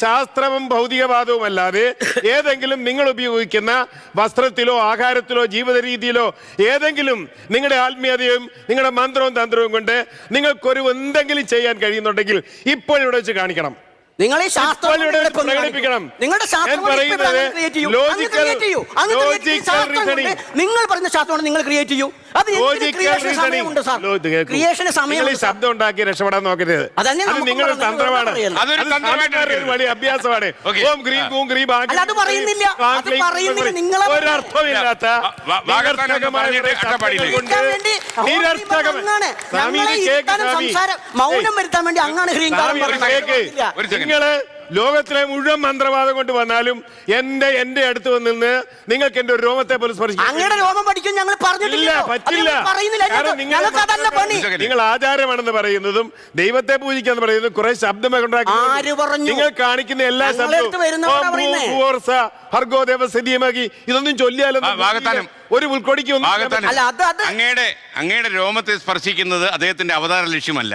ശാസ്ത്രവും ഭൗതികവാദവും അല്ലാതെ ഏതെങ്കിലും നിങ്ങൾ ഉപയോഗിക്കുന്ന വസ്ത്രത്തിലോ ആഹാരത്തിലോ ജീവിത രീതിയിലോ ഏതെങ്കിലും നിങ്ങളുടെ ആത്മീയതയും നിങ്ങളുടെ മന്ത്രവും തന്ത്രവും കൊണ്ട് നിങ്ങൾക്കൊരു എന്തെങ്കിലും ചെയ്യാൻ കഴിയുന്നുണ്ടെങ്കിൽ ഇപ്പോഴിവിടെ വെച്ച് കാണിക്കണം. നിങ്ങൾ ഈ ശാസ്ത്രം പ്രകടിപ്പിക്കണം. നിങ്ങളുടെ നിങ്ങൾ പറഞ്ഞ ശാസ്ത്രമാണ് നിങ്ങൾ ക്രിയേറ്റ് ചെയ്യൂ. അത് ക്രിയേഷന് സമയം ശബ്ദം ഉണ്ടാക്കി രക്ഷപ്പെടാൻ നോക്കരുത്. അത് നിങ്ങളുടെ തന്ത്രമാണ്, വലിയ അഭ്യാസമാണ്. അത് പറയുന്നില്ല, ഒരർത്ഥമില്ലാത്ത മൗനം വരുത്താൻ വേണ്ടി അങ്ങനെ നിങ്ങള് ലോകത്തിലെ മുഴുവൻ മന്ത്രവാദം കൊണ്ട് വന്നാലും എന്റെ അടുത്ത് വന്നിരുന്ന് നിങ്ങൾക്ക് എന്റെ ഒരു രോമത്തെ പോലും സ്പർശിക്കും. അങ്ങനെ രോമം പഠിക്കും ഞങ്ങൾ പറഞ്ഞിട്ടില്ല, പറ്റില്ല. നിങ്ങൾ ആചാരമാണെന്ന് പറയുന്നതും ദൈവത്തെ പൂജിക്കാന്ന് പറയുന്നതും കുറെ ശബ്ദമൊക്കെ ഉണ്ടാക്കി നിങ്ങൾ കാണിക്കുന്ന എല്ലാ ശബ്ദവും ഇതൊന്നും ചൊല്ലിയാലോ ഒരു ഉൾക്കൊടിക്കൊന്നും അങ്ങയുടെ രോമത്തെ സ്പർശിക്കുന്നത് അദ്ദേഹത്തിന്റെ അവതാര ലക്ഷ്യമല്ല.